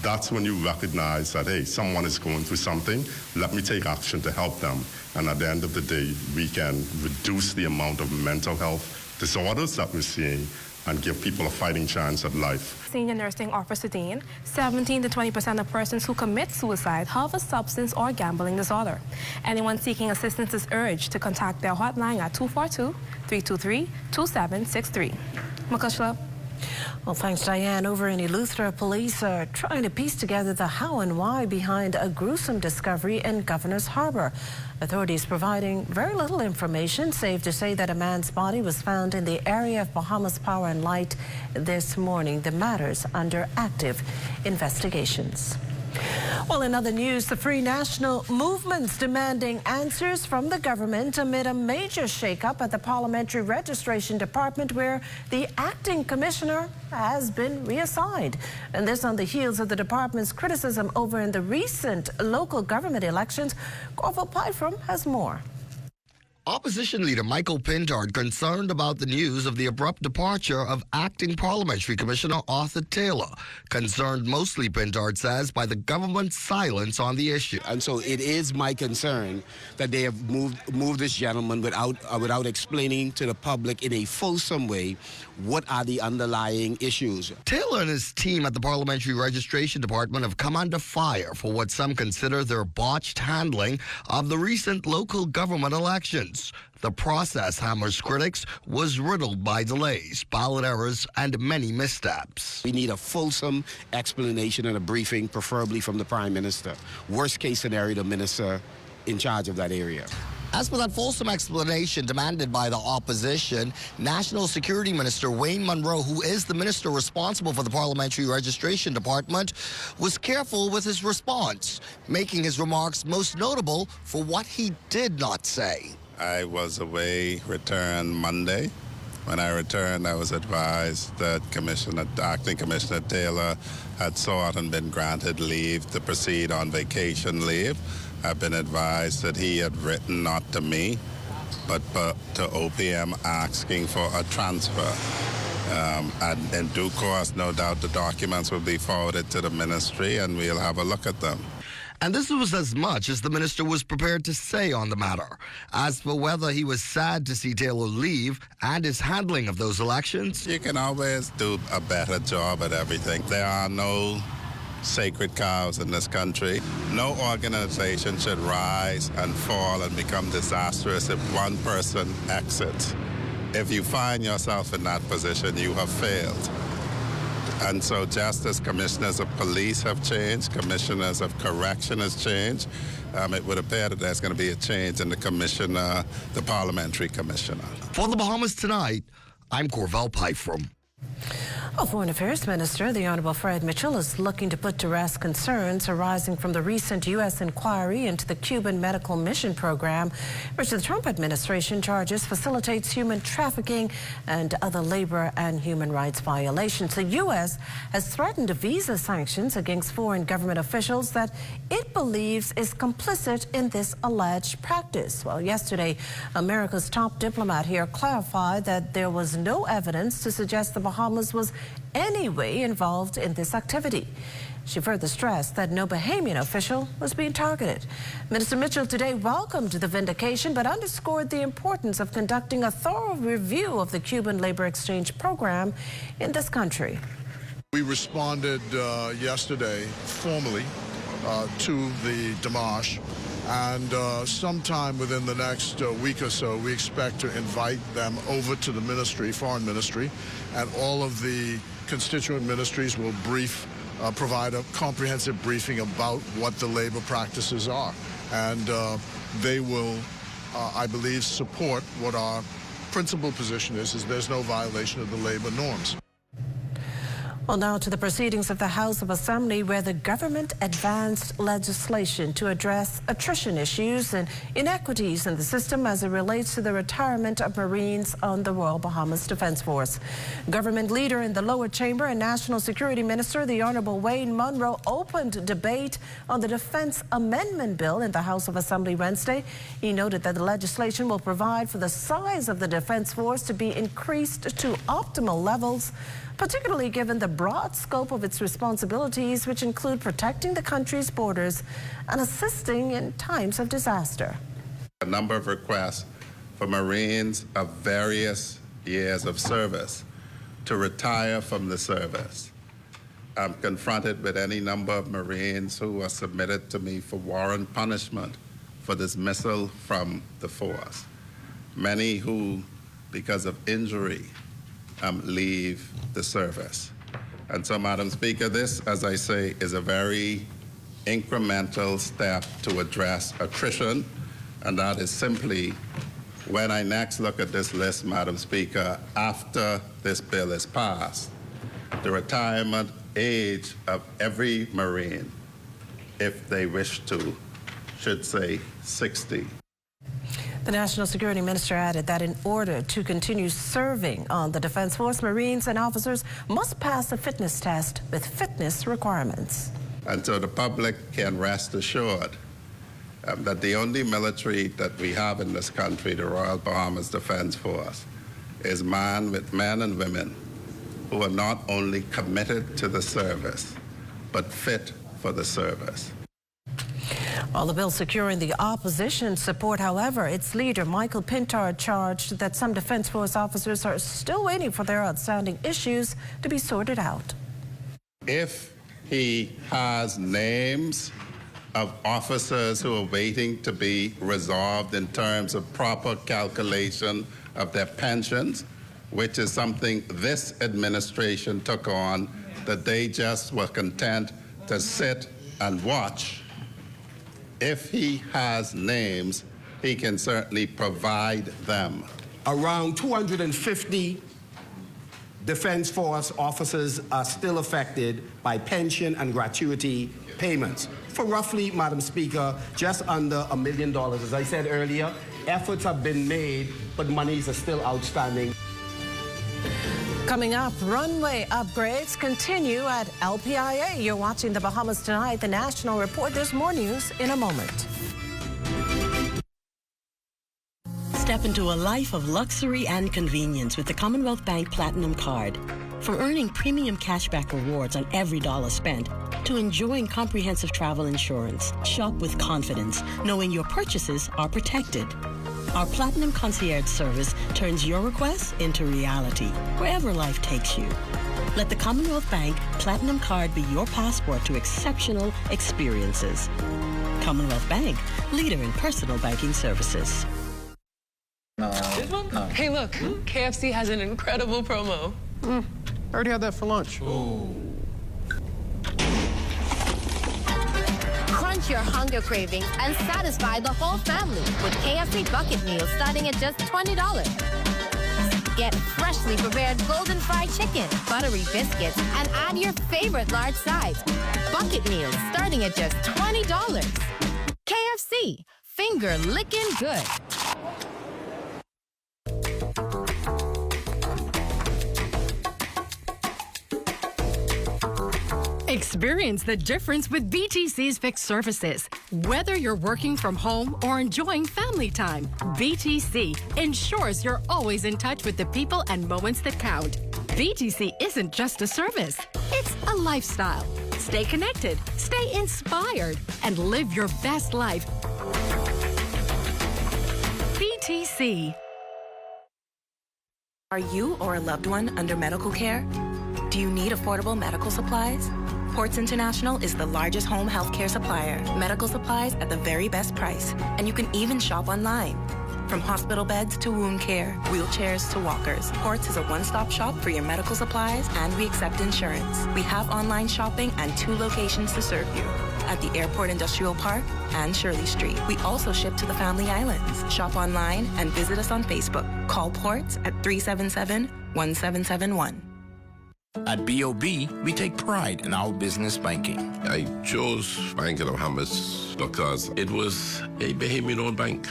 That's when you recognize that, hey, someone is going through something, let me take action to help them. And at the end of the day, we can reduce the amount of mental health disorders that we're seeing and give people a fighting chance at life. Senior Nursing Officer Dean, 17 to 20% of persons who commit suicide have a substance or gambling disorder. Anyone seeking assistance is urged to contact their hotline at 242-323-2763. Makushla. Well, thanks, Diane. Over in Eleuthera, police are trying to piece together the how and why behind a gruesome discovery in Governor's Harbor. Authorities providing very little information, save to say that a man's body was found in the area of Bahamas Power and Light this morning. The matter's under active investigations. Well, in other news, the Free National Movement's demanding answers from the government amid a major shakeup at the Parliamentary Registration Department, where the acting commissioner has been reassigned. And this on the heels of the department's criticism over in the recent local government elections. Corval Pyfrom has more. Opposition leader Michael Pintard concerned about the news of the abrupt departure of acting Parliamentary Commissioner Arthur Taylor. Concerned mostly, Pintard says, by the government's silence on the issue. And so it is my concern that they have moved this gentleman without explaining to the public in a fulsome way what are the underlying issues. Taylor and his team at the Parliamentary Registration Department have come under fire for what some consider their botched handling of the recent local government elections. The process, hammers critics, was riddled by delays, ballot errors, and many missteps. We need a fulsome explanation and a briefing, preferably from the Prime Minister. Worst case scenario, the minister in charge of that area. As for that fulsome explanation demanded by the opposition, National Security Minister Wayne Munro, who is the minister responsible for the Parliamentary Registration Department, was careful with his response, making his remarks most notable for what he did not say. I was away, returned Monday. When I returned, I was advised that Acting Commissioner Taylor had sought and been granted leave to proceed on vacation leave. I've been advised that he had written, not to me, but to OPM, asking for a transfer. And in due course, no doubt the documents will be forwarded to the ministry and we'll have a look at them. And this was as much as the minister was prepared to say on the matter. As for whether he was sad to see Taylor leave and his handling of those elections, you can always do a better job at everything. There are no sacred cows in this country. No organization should rise and fall and become disastrous if one person exits. If you find yourself in that position, you have failed. And so just as commissioners of police have changed, commissioners of correction has changed, it would appear that there's going to be a change in the parliamentary commissioner. For the Bahamas Tonight, I'm Corval Pyfrom. Well, Foreign Affairs Minister, the Honorable Fred Mitchell, is looking to put to rest concerns arising from the recent U.S. inquiry into the Cuban medical mission program, which the Trump administration charges facilitates human trafficking and other labor and human rights violations. The U.S. has threatened visa sanctions against foreign government officials that it believes is complicit in this alleged practice. Well, yesterday, America's top diplomat here clarified that there was no evidence to suggest the Bahamas was anyway involved in this activity. She further stressed that no Bahamian official was being targeted. Minister Mitchell today welcomed the vindication, but underscored the importance of conducting a thorough review of the Cuban labor exchange program in this country. We responded yesterday formally to the démarche, and sometime within the next week or so, we expect to invite them over to the ministry, foreign ministry, and all of the constituent ministries will provide a comprehensive briefing about what the labor practices are. And they will, I believe, support what our principal position is there's no violation of the labor norms. Well, now to the proceedings of the House of Assembly, where the government advanced legislation to address attrition issues and inequities in the system as it relates to the retirement of Marines on the Royal Bahamas Defense Force. Government leader in the lower chamber and National Security Minister, the Honorable Wayne Munro, opened debate on the Defense Amendment Bill in the House of Assembly Wednesday. He noted that the legislation will provide for the size of the Defense Force to be increased to optimal levels, particularly given the broad scope of its responsibilities, which include protecting the country's borders and assisting in times of disaster. A number of requests for Marines of various years of service to retire from the service. I'm confronted with any number of Marines who are submitted to me for warrant punishment for dismissal from the force. Many who, because of injury, leave the service. And so, Madam Speaker, this, as I say, is a very incremental step to address attrition, and that is simply, when I next look at this list, Madam Speaker, after this bill is passed, the retirement age of every Marine if they wish to, should say 60. The National Security Minister added that in order to continue serving on the Defense Force, Marines and officers must pass a fitness test with fitness requirements. And so the public can rest assured that the only military that we have in this country, the Royal Bahamas Defense Force, is manned with men and women who are not only committed to the service, but fit for the service. While the bill securing the opposition's support, however, its leader, Michael Pintard, charged that some Defense Force officers are still waiting for their outstanding issues to be sorted out. If he has names of officers who are waiting to be resolved in terms of proper calculation of their pensions, which is something this administration took on, that they just were content to sit and watch. If he has names, he can certainly provide them. Around 250 Defense Force officers are still affected by pension and gratuity payments for roughly, Madam Speaker, just under $1 million. As I said earlier, efforts have been made, but monies are still outstanding. Coming up, runway upgrades continue at LPIA. You're watching the Bahamas Tonight, the National Report. There's more news in a moment. Step into a life of luxury and convenience with the Commonwealth Bank Platinum Card. From earning premium cashback rewards on every dollar spent to enjoying comprehensive travel insurance, shop with confidence, knowing your purchases are protected. Our Platinum Concierge service turns your requests into reality, wherever life takes you. Let the Commonwealth Bank Platinum Card be your passport to exceptional experiences. Commonwealth Bank, leader in personal banking services. This one? No. Hey, look, KFC has an incredible promo. I already had that for lunch. Oh. Crunch your hunger cravings and satisfy the whole family with KFC bucket meals starting at just $20. Get freshly prepared golden fried chicken, buttery biscuits, and add your favorite large size. Bucket meals starting at just $20. KFC, finger licking good. Experience the difference with BTC's fixed services. Whether you're working from home or enjoying family time, BTC ensures you're always in touch with the people and moments that count. BTC isn't just a service, it's a lifestyle. Stay connected, stay inspired, and live your best life. BTC. Are you or a loved one under medical care? Do you need affordable medical supplies? Ports International is the largest home healthcare supplier. Medical supplies at the very best price. And you can even shop online. From hospital beds to wound care, wheelchairs to walkers, Ports is a one-stop shop for your medical supplies, and we accept insurance. We have online shopping and 2 locations to serve you. At the Airport Industrial Park and Shirley Street. We also ship to the Family Islands. Shop online and visit us on Facebook. Call Ports at 377-1771. At BOB, we take pride in our business banking. I chose Bank of the Bahamas because it was a Bahamian-owned bank.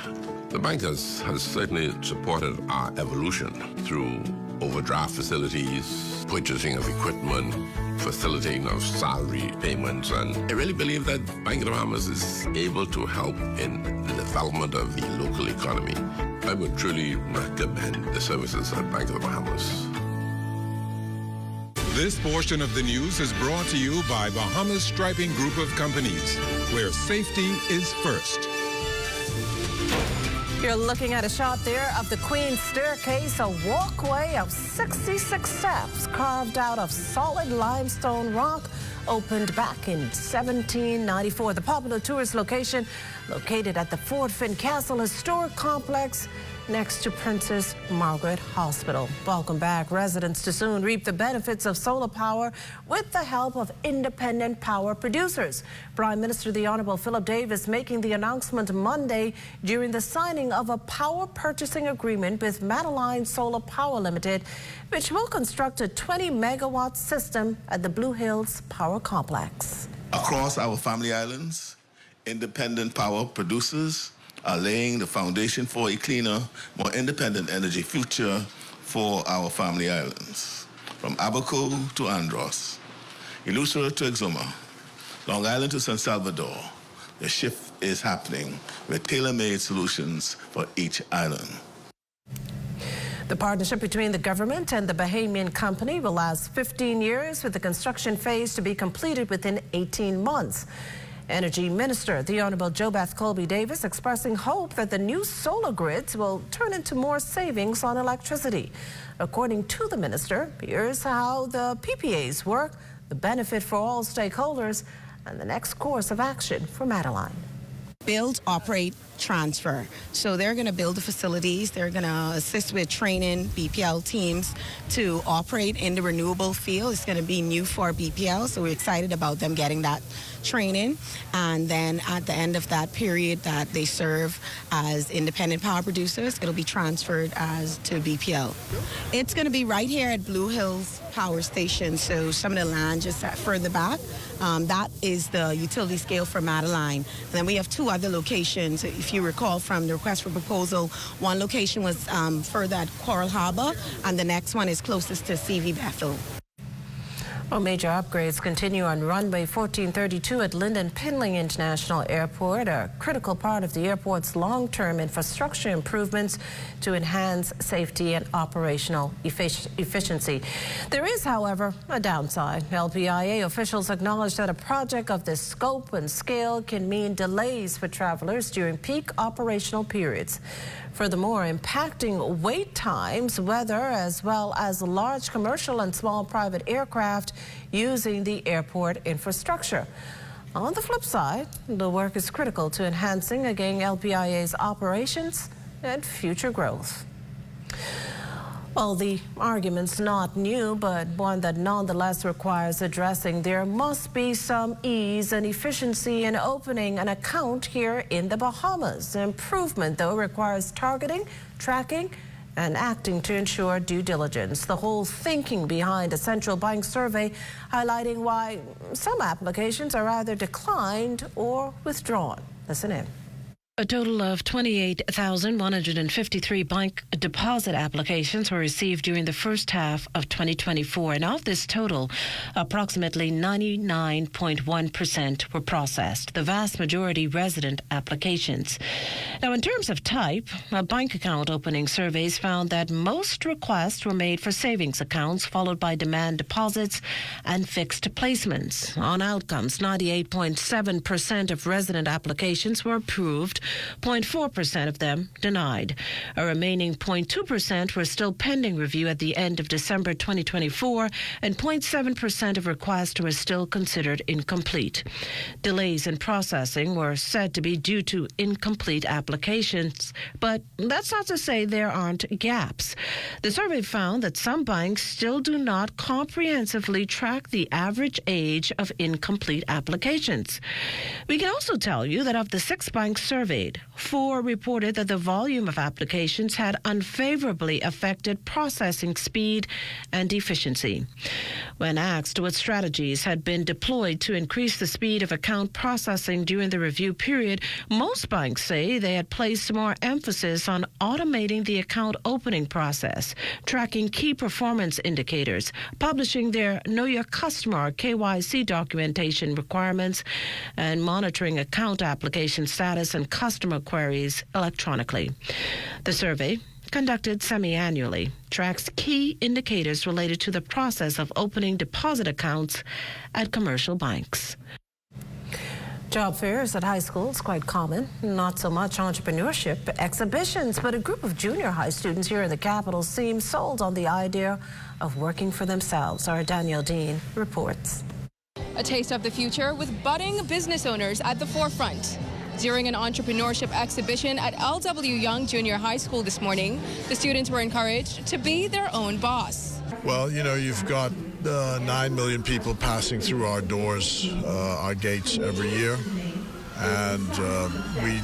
The bank has certainly supported our evolution through overdraft facilities, purchasing of equipment, facilitating of salary payments, and I really believe that Bank of the Bahamas is able to help in the development of the local economy. I would truly recommend the services at Bank of the Bahamas. This portion of the news is brought to you by Bahamas Striping Group of Companies, where safety is first. You're looking at a shot there of the Queen's Staircase, a walkway of 66 steps carved out of solid limestone rock, opened back in 1794. The popular tourist location located at the Fort Finn Castle Historic Complex next to Princess Margaret Hospital. Welcome back. Residents to soon reap the benefits of solar power with the help of independent power producers. Prime Minister the Honorable Philip Davis making the announcement Monday during the signing of a power purchasing agreement with Madeline Solar Power Limited, which will construct a 20-megawatt system at the Blue Hills Power Complex. Across our family islands, independent power producers are laying the foundation for a cleaner, more independent energy future for our family islands. From Abaco to Andros, Eleuthera to Exuma, Long Island to San Salvador, the shift is happening with tailor-made solutions for each island. The partnership between the government and the Bahamian company will last 15 years, with the construction phase to be completed within 18 months. Energy Minister, the Honorable JoBeth Colby-Davis, expressing hope that the new solar grids will turn into more savings on electricity. According to the minister, here's how the PPAs work, the benefit for all stakeholders, and the next course of action for Madeline. Build, operate, transfer. So they're going to build the facilities. They're going to assist with training BPL teams to operate in the renewable field. It's going to be new for BPL, so we're excited about them getting that training. And then at the end of that period that they serve as independent power producers, it'll be transferred as to BPL. It's going to be right here at Blue Hills Power Station, so some of the land just further back. That is the utility scale for Madeline. And then we have two other locations. If you recall from the request for proposal, one location was further at Coral Harbor, and the next one is closest to CV Bethel. Well, major upgrades continue on runway 1432 at Lyndon Pinley International Airport, a critical part of the airport's long-term infrastructure improvements to enhance safety and operational efficiency. There is, however, a downside. LPIA officials acknowledge that a project of this scope and scale can mean delays for travelers during peak operational periods. Furthermore, impacting wait times, weather, as well as large commercial and small private aircraft using the airport infrastructure. On the flip side, the work is critical to enhancing again LPIA's operations and future growth. Well, the argument's not new, but one that nonetheless requires addressing. There must be some ease and efficiency in opening an account here in the Bahamas. Improvement, though, requires targeting, tracking, and acting to ensure due diligence. The whole thinking behind a central bank survey highlighting why some applications are either declined or withdrawn. Listen in. A total of 28,153 bank deposit applications were received during the first half of 2024, and of this total, approximately 99.1% were processed, the vast majority resident applications. Now, in terms of type, bank account opening surveys found that most requests were made for savings accounts, followed by demand deposits and fixed placements. On outcomes, 98.7% of resident applications were approved, 0.4% of them denied. A remaining 0.2% were still pending review at the end of December 2024, and 0.7% of requests were still considered incomplete. Delays in processing were said to be due to incomplete applications, but that's not to say there aren't gaps. The survey found that some banks still do not comprehensively track the average age of incomplete applications. We can also tell you that of the 6 banks surveyed, 4 reported that the volume of applications had unfavorably affected processing speed and efficiency. When asked what strategies had been deployed to increase the speed of account processing during the review period, most banks say they had placed more emphasis on automating the account opening process, tracking key performance indicators, publishing their Know Your Customer KYC documentation requirements, and monitoring account application status and customer queries electronically. The survey, conducted semi-annually, tracks key indicators related to the process of opening deposit accounts at commercial banks. Job fairs at high schools quite common. Not so much entrepreneurship exhibitions, but a group of junior high students here in the capital seem sold on the idea of working for themselves. Our Danielle Dean reports. A taste of the future with budding business owners at the forefront. During an entrepreneurship exhibition at LW Young Junior High School this morning, the students were encouraged to be their own boss. Well, you know, you've got 9 million people passing through our doors, our gates every year, and we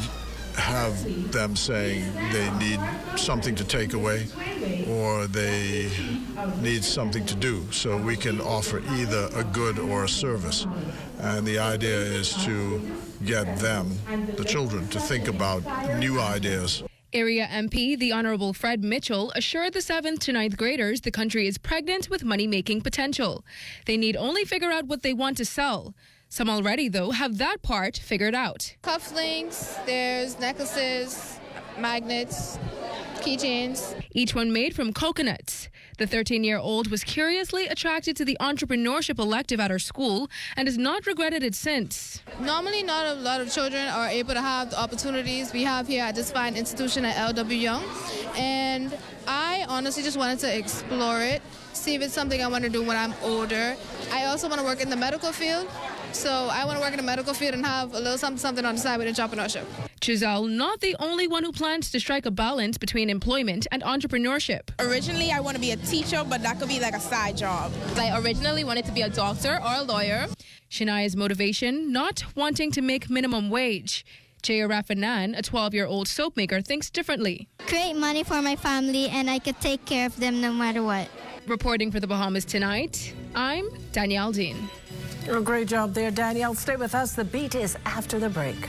have them saying they need something to take away, or they need something to do. So we can offer either a good or a service. And the idea is to get them, the children, to think about new ideas. Area MP, the Honourable Fred Mitchell, assured the 7th to 9th graders the country is pregnant with money-making potential. They need only figure out what they want to sell. Some already, though, have that part figured out. Cufflinks, there's necklaces, magnets, keychains. Each one made from coconuts. The 13-year-old was curiously attracted to the entrepreneurship elective at her school and has not regretted it since. Normally, not a lot of children are able to have the opportunities we have here at this fine institution at LW Young. And I honestly just wanted to explore it, see if it's something I want to do when I'm older. I also want to work in the medical field. So I want to work in the medical field and have a little something on the side with entrepreneurship. Giselle, not the only one who plans to strike a balance between employment and entrepreneurship. Originally, I want to be a teacher, but that could be like a side job. I originally wanted to be a doctor or a lawyer. Shania's motivation, not wanting to make minimum wage. Jaya Rafanan, a 12-year-old soap maker, thinks differently. Create money for my family and I could take care of them no matter what. Reporting for the Bahamas Tonight, I'm Danielle Dean. A great job there, Danielle. Stay with us. The beat is after the break.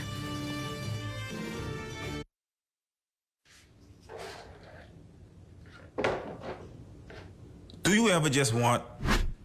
Do you ever just want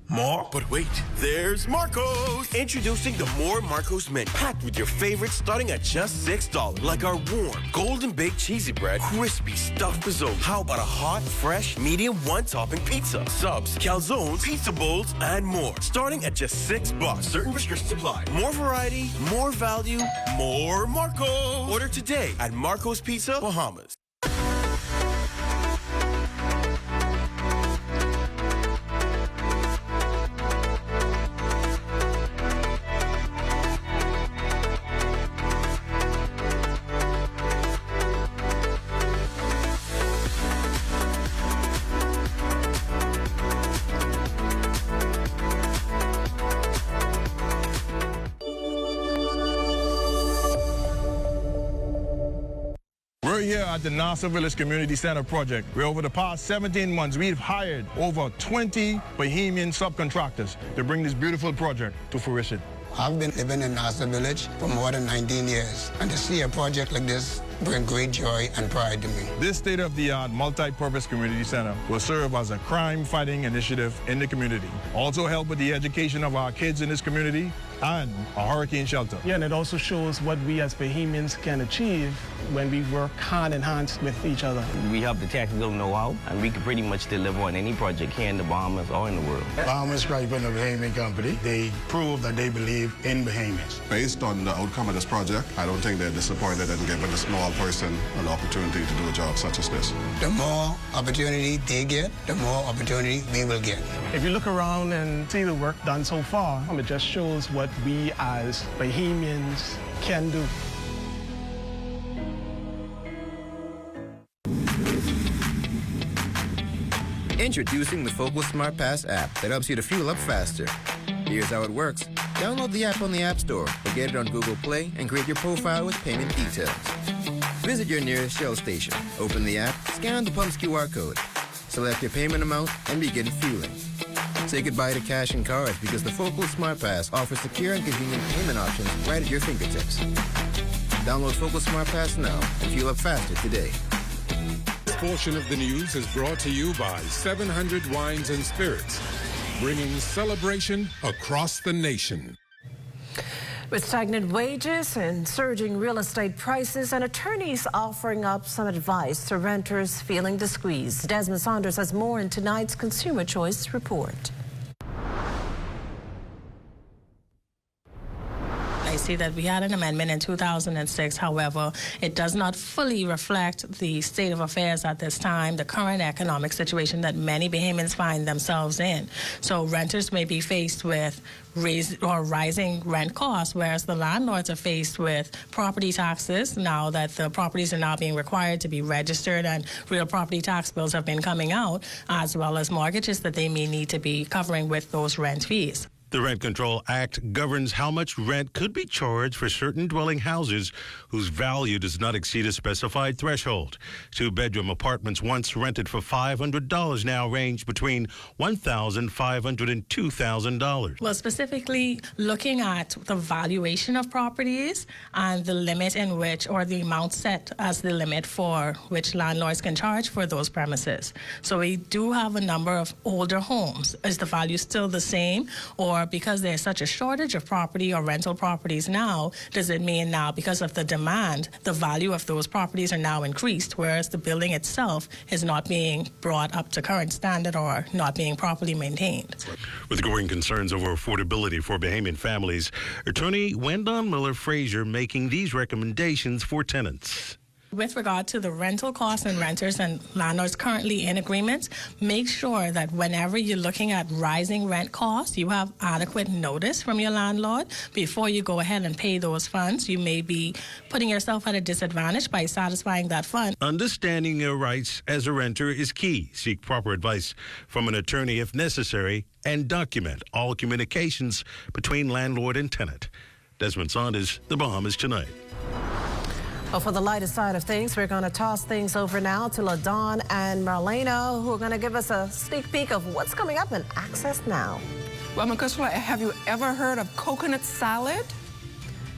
more? But wait, there's Marco's. Introducing the More Marco's menu, packed with your favorites starting at just $6. Like our warm, golden baked cheesy bread, crispy stuffed risotto. How about a hot, fresh, medium one-topping pizza, subs, calzones, pizza bowls, and more. Starting at just $6. Certain restrictions apply. More variety, more value, more Marco's. Order today at Marco's Pizza, Bahamas. We're here at the Nassau Village Community Center project, where over the past 17 months, we've hired over 20 Bahamian subcontractors to bring this beautiful project to fruition. I've been living in Nassau Village for more than 19 years, and to see a project like this bring great joy and pride to me. This state-of-the-art multi-purpose community center will serve as a crime-fighting initiative in the community. Also help with the education of our kids in this community and a hurricane shelter. Yeah, and it also shows what we as Bahamians can achieve when we work hand in hand with each other. We have the technical know-how, and we can pretty much deliver on any project here in the Bahamas or in the world. Bahamas Stripe and the Bahamian Company, they prove that they believe in Bahamians. Based on the outcome of this project, I don't think they're disappointed in giving a small person an opportunity to do a job such as this. The more opportunity they get, the more opportunity we will get. If you look around and see the work done so far, it just shows what we as Bahamians can do. Introducing the Focal Smart Pass app that helps you to fuel up faster. Here's how it works. Download the app on the App Store or get it on Google Play and create your profile with payment details. Visit your nearest Shell station. Open the app, scan the pump's QR code. Select your payment amount and begin fueling. Say goodbye to cash and cards because the Focal Smart Pass offers secure and convenient payment options right at your fingertips. Download Focal Smart Pass now and fuel up faster today. This portion of the news is brought to you by 700 Wines and Spirits, bringing celebration across the nation. With stagnant wages and surging real estate prices, and attorneys offering up some advice to renters feeling the squeeze. Desmond Saunders has more in tonight's Consumer Choice Report. I see that we had an amendment in 2006. However, it does not fully reflect the state of affairs at this time, the current economic situation that many Bahamians find themselves in. So renters may be faced with rising rent costs, whereas the landlords are faced with property taxes now that the properties are now being required to be registered and real property tax bills have been coming out, as well as mortgages that they may need to be covering with those rent fees. The Rent Control Act governs how much rent could be charged for certain dwelling houses whose value does not exceed a specified threshold. Two-bedroom apartments once rented for $500 now range between $1,500 and $2,000. Well, specifically looking at the valuation of properties and the limit in which, or the amount set as the limit for which landlords can charge for those premises. So we do have a number of older homes. Is the value still the same, or because there's such a shortage of property or rental properties now, does it mean now because of the demand, the value of those properties are now increased, whereas the building itself is not being brought up to current standard or not being properly maintained? With growing concerns over affordability for Bahamian families, attorney Wendon Miller-Frazier making these recommendations for tenants. With regard to the rental costs and renters and landlords currently in agreements, make sure that whenever you're looking at rising rent costs, you have adequate notice from your landlord before you go ahead and pay those funds. You may be putting yourself at a disadvantage by satisfying that fund. Understanding your rights as a renter is key. Seek proper advice from an attorney if necessary, and document all communications between landlord and tenant. Desmond Saunders, The Bahamas Tonight. Well, for the lighter side of things, we're going to toss things over now to LaDawn and Marlena, who are going to give us a sneak peek of what's coming up in Access Now. Well, Councilor, have you ever heard of coconut salad?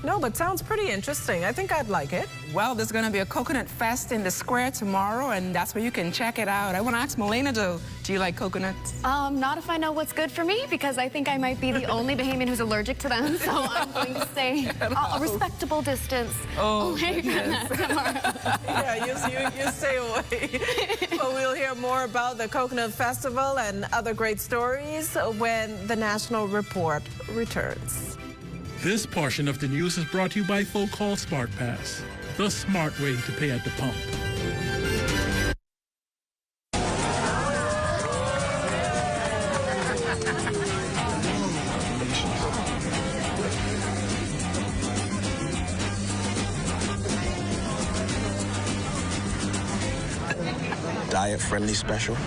No, but sounds pretty interesting. I think I'd like it. Well, there's going to be a coconut fest in the square tomorrow, and that's where you can check it out. I want to ask Marlena, do you like coconuts? Not if I know what's good for me, because I think I might be the only Bahamian who's allergic to them, so I'm going to stay a respectable distance away from that tomorrow. Yeah, you stay away. Well, we'll hear more about the Coconut Festival and other great stories when the National Report returns. This portion of the news is brought to you by Folk Call Smart Pass, the smart way to pay at the pump. Diet-friendly special.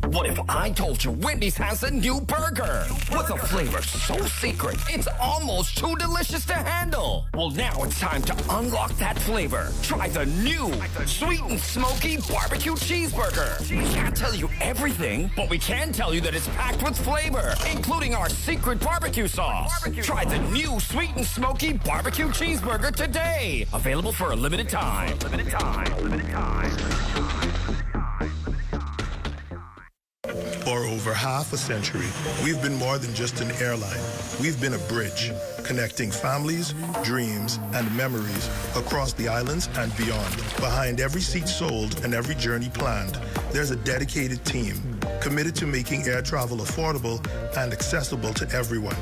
What if I told you Wendy's has a new burger? With a flavor so secret, it's almost too delicious to handle. Well, now it's time to unlock that flavor. Try the new sweet and smoky barbecue cheeseburger. We can't tell you everything, but we can tell you that it's packed with flavor, including our secret barbecue sauce. Try the new sweet and smoky barbecue cheeseburger today. Available for a limited time. Limited time. For over half a century, we've been more than just an airline. We've been a bridge, connecting families, dreams, and memories across the islands and beyond. Behind every seat sold and every journey planned, there's a dedicated team committed to making air travel affordable and accessible to everyone.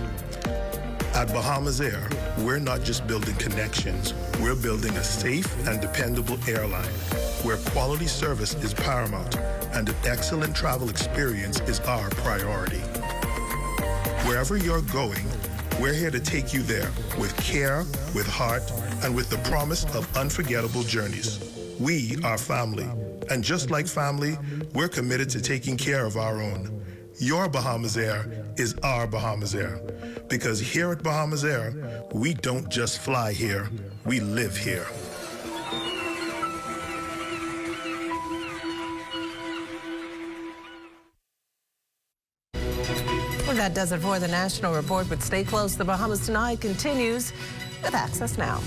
At Bahamas Air, we're not just building connections, we're building a safe and dependable airline where quality service is paramount and an excellent travel experience is our priority. Wherever you're going, we're here to take you there with care, with heart, and with the promise of unforgettable journeys. We are family, and just like family, we're committed to taking care of our own. Your Bahamas Air is our Bahamas Air, because here at Bahamas Air, we don't just fly here, we live here. Well, that does it for the National Report, but stay close. The Bahamas Tonight continues with Access Now.